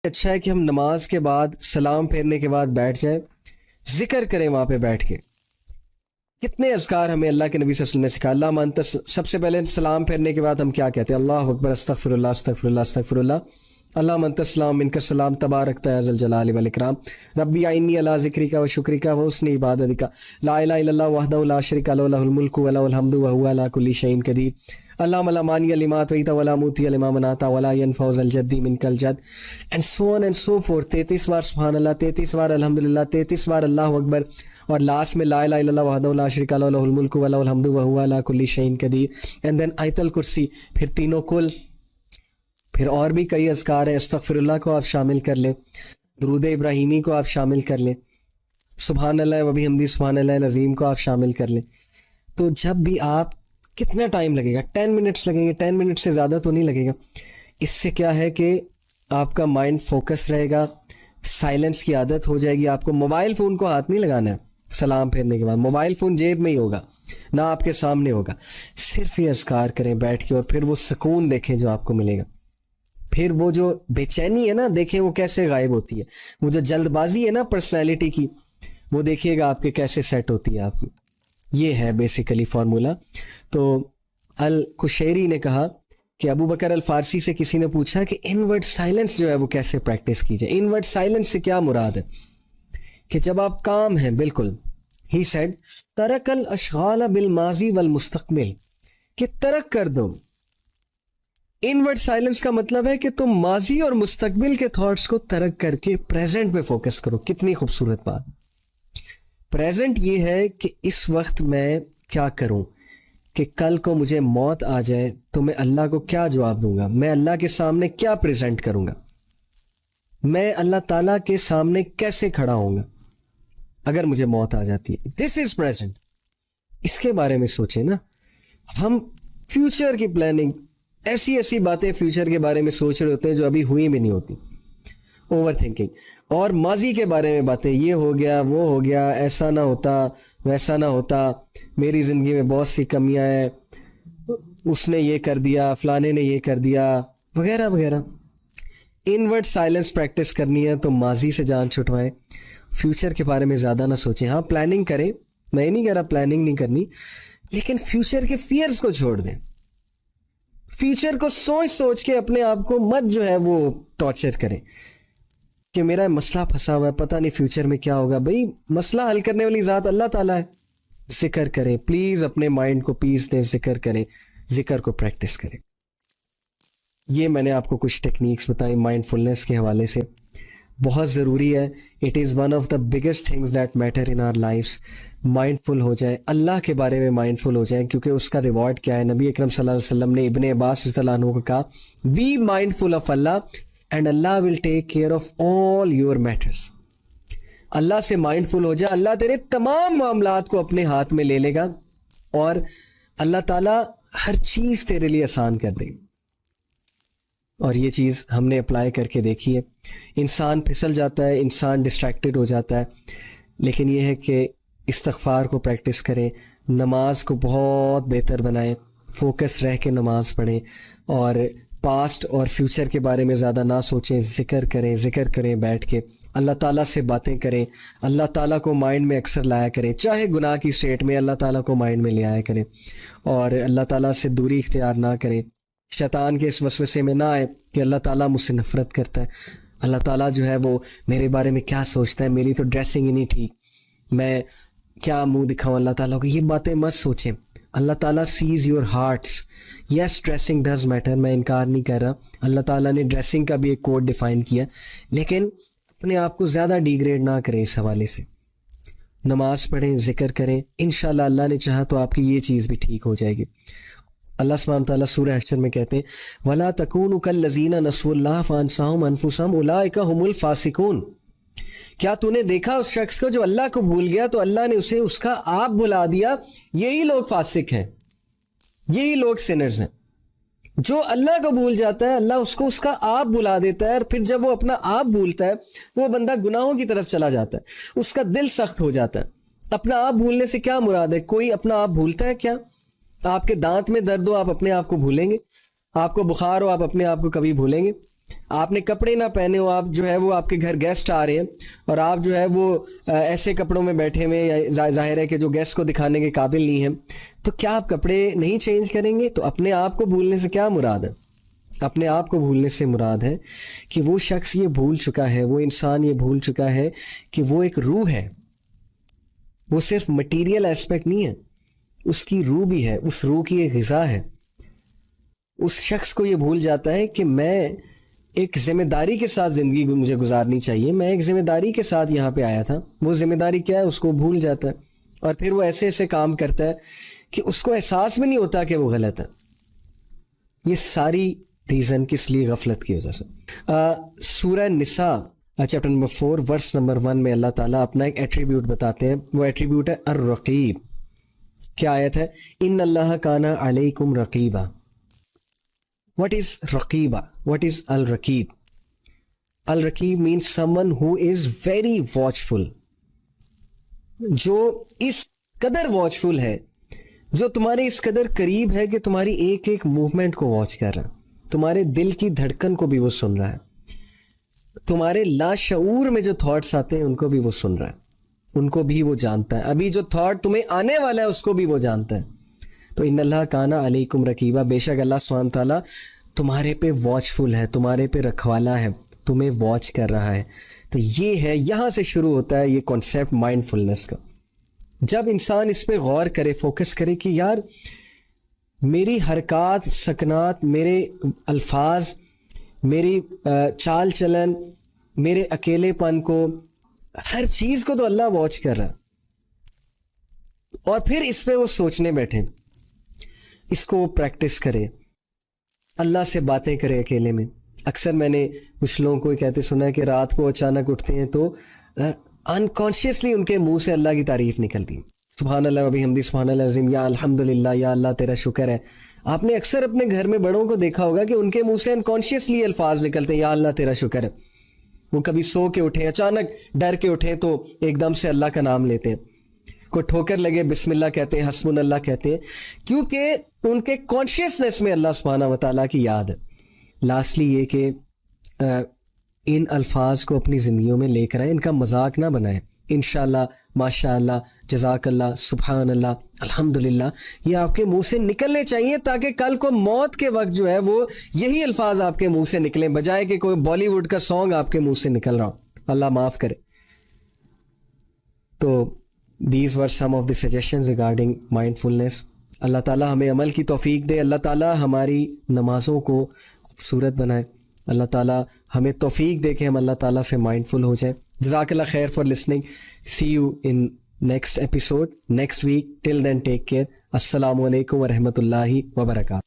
اچھا ہے کہ ہم نماز کے بعد سلام پھیرنے کے بعد بیٹھ جائیں, ذکر کریں وہاں پہ بیٹھ کے. کتنے اذکار ہمیں اللہ کے نبی صلی اللہ علیہ وسلم نے سکھا. اللہ مانتا, سب سے پہلے سلام پھیرنے کے بعد ہم کیا کہتے ہیں؟ اللہ اکبر, استغفر اللہ استغفر اللہ استغفر اللہ, اللہ منت السلام منک السلام تبارک یا ذا الجلال والاکرام, ربی اعنی علی ذکرک و شکرک و حسن عبادتک, لا الہ الا اللہ وحدہ لا شریک لہ لہ الملک و لہ الحمد وہو علی کل شیء قدیر, اللہم لا مانع لما اعطیت ولا معطی لما منعت ولا ينفع ذا الجد منک الجد, and so on and so forth. 33 بار سبحان اللہ, 33 بار الحمدللہ, 33 بار اللہ اکبر, اور لاسٹ میں لا الہ الا اللہ وحدہ لا شریک لہ لہ الملک و لہ الحمد وہو علی کل شیء قدیر, اینڈ دین آیت الکرسی, پھر تینوں کل. پھر اور بھی کئی اذکار ہیں. استغفر اللہ کو آپ شامل کر لیں, درود ابراہیمی کو آپ شامل کر لیں, سبحان اللہ و بحمدہ سبحان اللہ العظیم کو آپ شامل کر لیں. تو جب بھی آپ, کتنا ٹائم لگے گا؟ 10 منٹس لگیں گے, 10 منٹ سے زیادہ تو نہیں لگے گا. اس سے کیا ہے کہ آپ کا مائنڈ فوکس رہے گا, سائلنس کی عادت ہو جائے گی. آپ کو موبائل فون کو ہاتھ نہیں لگانا ہے سلام پھیرنے کے بعد, موبائل فون جیب میں ہی ہوگا, نہ آپ کے سامنے ہوگا. صرف یہ اذکار کریں بیٹھ کے, اور پھر وہ سکون دیکھیں جو آپ کو ملے گا. پھر وہ جو بے چینی ہے نا, دیکھیں وہ کیسے غائب ہوتی ہے. وہ جو جلد بازی ہے نا پرسنالٹی کی, وہ دیکھیے گا آپ کے کیسے سیٹ ہوتی ہے آپ کی. یہ ہے بیسیکلی فارمولا. تو الکشیری نے کہا کہ ابو بکر الفارسی سے کسی نے پوچھا کہ انورڈ سائلنس جو ہے وہ کیسے پریکٹس کی جائے. انورڈ سائلنس سے کیا مراد ہے؟ کہ جب آپ کام ہیں بالکل, ہی سیڈ ترک الاشغال بالماضی والمستقبل, کہ ترک کر دو. انورڈ سائلنس کا مطلب ہے کہ تم ماضی اور مستقبل کے تھاٹس کو ترک کر کے پریزنٹ پہ فوکس کرو. کتنی خوبصورت بات. پریزنٹ یہ ہے کہ اس وقت میں کیا کروں, کہ کل کو مجھے موت آ جائے تو میں اللہ کو کیا جواب دوں گا, میں اللہ کے سامنے کیا پریزنٹ کروں گا, میں اللہ تعالیٰ کے سامنے کیسے کھڑا ہوں گا اگر مجھے موت آ جاتی ہے. دس از پریزنٹ. اس کے بارے میں سوچیں نا. ہم فیوچر کی پلاننگ, ایسی ایسی باتیں فیوچر کے بارے میں سوچ رہے ہوتے ہیں جو ابھی ہوئی بھی نہیں ہوتی. اوور تھنکنگ, اور ماضی کے بارے میں باتیں, یہ ہو گیا وہ ہو گیا, ایسا نہ ہوتا ویسا نہ ہوتا, میری زندگی میں بہت سی کمیاں ہیں, اس نے یہ کر دیا, فلانے نے یہ کر دیا, وغیرہ وغیرہ. انورڈ سائلنس پریکٹس کرنی ہے تو ماضی سے جان چھٹوائیں, فیوچر کے بارے میں زیادہ نہ سوچیں. ہاں پلاننگ کریں, میں نہیں کہہ رہا پلاننگ نہیں کرنی, لیکن فیوچر کے فیئرز کو چھوڑ دیں. فیوچر کو سوچ سوچ کے اپنے آپ کو مت جو ہے وہ ٹارچر کریں کہ میرا مسئلہ پھنسا ہوا ہے, پتہ نہیں فیوچر میں کیا ہوگا. بھئی مسئلہ حل کرنے والی ذات اللہ تعالیٰ ہے. ذکر کریں پلیز, اپنے مائنڈ کو پیس دیں, ذکر کریں, ذکر کو پریکٹس کریں. یہ میں نے آپ کو کچھ ٹیکنیکس بتائی مائنڈ فلنس کے حوالے سے, بہت ضروری ہے. It is one of the biggest things that matter in our lives. Mindful ہو جائیں, اللہ کے بارے میں مائنڈ فل ہو جائیں, کیونکہ اس کا ریوارڈ کیا ہے. نبی اکرم صلی اللہ علیہ وسلم نے ابن عباس رضی اللہ عنہ کو کہا, بی مائنڈ فل آف اللہ اینڈ اللہ will take care of all your matters. اللہ سے مائنڈ فل ہو جائے, اللہ تیرے تمام معاملات کو اپنے ہاتھ میں لے لے گا, اور اللہ تعالیٰ ہر چیز تیرے لیے آسان کر دے گا. اور یہ چیز ہم نے اپلائی کر کے دیکھی ہے. انسان پھسل جاتا ہے, انسان ڈسٹریکٹڈ ہو جاتا ہے, لیکن یہ ہے کہ استغفار کو پریکٹس کریں, نماز کو بہت بہتر بنائیں, فوکس رہ کے نماز پڑھیں, اور پاسٹ اور فیوچر کے بارے میں زیادہ نہ سوچیں. ذکر کریں بیٹھ کے, اللہ تعالیٰ سے باتیں کریں, اللہ تعالیٰ کو مائنڈ میں اکثر لایا کریں, چاہے گناہ کی اسٹیٹ میں اللہ تعالیٰ کو مائنڈ میں لے آیا کریں, اور اللہ تعالیٰ سے دوری اختیار نہ کریں. شیطان کے اس وسوسے میں نہ آئے کہ اللہ تعالیٰ مجھ سے نفرت کرتا ہے, اللہ تعالیٰ جو ہے وہ میرے بارے میں کیا سوچتا ہے, میری تو ڈریسنگ ہی نہیں ٹھیک, میں کیا منہ دکھاؤں اللہ تعالیٰ کو. یہ باتیں مت سوچیں. اللہ تعالیٰ sees your hearts. Yes dressing does matter, میں انکار نہیں کر رہا, اللہ تعالیٰ نے ڈریسنگ کا بھی ایک کوڈ ڈیفائن کیا, لیکن اپنے آپ کو زیادہ ڈیگریڈ نہ کریں اس حوالے سے. نماز پڑھیں, ذکر کریں, انشاءاللہ اللہ نے چاہا تو آپ کی یہ چیز بھی ٹھیک ہو جائے گی. اللہ سبحانہ تعالیٰ سورہ حشر میں کہتے ہیں, وَلَا تَكُونُوا كَالَّذِينَ نَسُوا اللَّهَ فَأَنسَاهُمْ أَنفُسَهُمْ أُولَٰئِكَ هُمُ الْفَاسِقُونَ. کیا تو نے دیکھا اس شخص کو جو اللہ کو بھول گیا تو اللہ نے اسے اس کا آپ بھلا دیا؟ یہی لوگ فاسق ہیں, یہی لوگ سنرز ہیں. جو اللہ کو بھول جاتا ہے اللہ اس کو اس کا آپ بھلا دیتا ہے, اور پھر جب وہ اپنا آپ بھولتا ہے تو وہ بندہ گناہوں کی طرف چلا جاتا ہے, اس کا دل سخت ہو جاتا ہے. اپنا آپ بھولنے سے کیا مراد ہے؟ کوئی اپنا آپ بھولتا ہے کیا؟ آپ کے دانت میں درد ہو آپ اپنے آپ کو بھولیں گے؟ آپ کو بخار ہو آپ اپنے آپ کو کبھی بھولیں گے؟ آپ نے کپڑے نہ پہنے ہو, آپ جو ہے وہ آپ کے گھر گیسٹ آ رہے ہیں اور آپ جو ہے وہ ایسے کپڑوں میں بیٹھے ہوئے, یا ظاہر ہے کہ جو گیسٹ کو دکھانے کے قابل نہیں ہیں, تو کیا آپ کپڑے نہیں چینج کریں گے؟ تو اپنے آپ کو بھولنے سے کیا مراد ہے؟ اپنے آپ کو بھولنے سے مراد ہے کہ وہ شخص یہ بھول چکا ہے, وہ انسان یہ بھول چکا ہے کہ وہ ایک روح ہے, وہ صرف مٹیریل ایسپیکٹ نہیں ہے, اس کی روح بھی ہے, اس روح کی ایک غذا ہے. اس شخص کو یہ بھول جاتا ہے کہ میں ایک ذمہ داری کے ساتھ زندگی مجھے گزارنی چاہیے, میں ایک ذمہ داری کے ساتھ یہاں پہ آیا تھا. وہ ذمہ داری کیا ہے اس کو بھول جاتا ہے, اور پھر وہ ایسے ایسے کام کرتا ہے کہ اس کو احساس بھی نہیں ہوتا کہ وہ غلط ہے. یہ ساری ریزن کس لیے؟ غفلت کی وجہ سے. سورہ نساء چیپٹر نمبر 4 ورس نمبر 1 میں اللہ تعالیٰ اپنا ایک ایٹریبیوٹ بتاتے ہیں. وہ ایٹریبیوٹ ہے الرقیب. کیا آیت ہے؟ ان اللہ کان علیکم رقیبا. What is رقیبہ؟ What is الرقیب؟ الرقیب means someone who is very watchful, جو اس قدر watchful ہے, جو تمہارے اس قدر قریب ہے کہ تمہاری ایک ایک موومنٹ کو واچ کر رہا ہے, تمہارے دل کی دھڑکن کو بھی وہ سن رہا ہے, تمہارے لاشعور میں جو تھاٹس آتے ہیں ان کو بھی وہ سن رہا ہے, ان کو بھی وہ جانتا ہے, ابھی جو تھاٹ تمہیں آنے والا ہے اس کو بھی وہ جانتا ہے. تو ان اللہ کانا علیکم رقیبہ, بے شک اللہ سبحانہ تعالیٰ تمہارے پہ واچفل ہے, تمہارے پہ رکھوالا ہے, تمہیں واچ کر رہا ہے. تو یہ ہے, یہاں سے شروع ہوتا ہے یہ کانسیپٹ مائنڈ فلنس کا. جب انسان اس پہ غور کرے, فوکس کرے کہ یار میری حرکات سکنات, میرے الفاظ, میری چال چلن, میرے اکیلے پن کو, ہر چیز کو تو اللہ واچ کر رہا ہے. اور پھر اس پہ وہ سوچنے بیٹھے, اس کو وہ پریکٹس کرے, اللہ سے باتیں کرے اکیلے میں. اکثر میں نے کچھ لوگوں کو کہتے سنا ہے کہ رات کو اچانک اٹھتے ہیں تو انکانشیسلی ان کے منہ سے اللہ کی تعریف نکلتی, سبحان اللہ و بحمدہ, سبحان اللہ العظیم, یا الحمدللہ, یا اللہ تیرا شکر ہے. آپ نے اکثر اپنے گھر میں بڑوں کو دیکھا ہوگا کہ ان کے منہ سے انکانشیسلی الفاظ نکلتے ہیں, یا اللہ تیرا شکر ہے. وہ کبھی سو کے اٹھیں, اچانک ڈر کے اٹھیں تو ایک دم سے اللہ کا نام لیتے ہیں, کوئی ٹھوکر لگے بسم اللہ کہتے ہیں, حسبنا اللہ کہتے ہیں, کیونکہ ان کے کانشیسنس میں اللہ سبحانہ و تعالیٰ کی یاد ہے. لاسٹلی یہ کہ ان الفاظ کو اپنی زندگیوں میں لے کر آئیں, ان کا مذاق نہ بنائیں. انشاءاللہ, ماشاءاللہ, جزاک اللہ, سبحان اللہ, الحمدللہ, یہ آپ کے منہ سے نکلنے چاہیے تاکہ کل کو موت کے وقت جو ہے وہ یہی الفاظ آپ کے منہ سے نکلیں, بجائے کہ کوئی بالی ووڈ کا سانگ آپ کے منہ سے نکل رہا ہو. اللہ معاف کرے. تو these were some of the suggestions regarding mindfulness. اللہ تعالیٰ ہمیں عمل کی توفیق دے, اللہ تعالیٰ ہماری نمازوں کو خوبصورت بنائے, اللہ تعالیٰ ہمیں توفیق دے کہ ہم اللہ تعالیٰ سے مائنڈفل ہو جائیں. جزاک اللہ خیر for listening. See you in next episode next week. Till then take care. السلام علیکم ورحمۃ اللہ وبرکاتہ.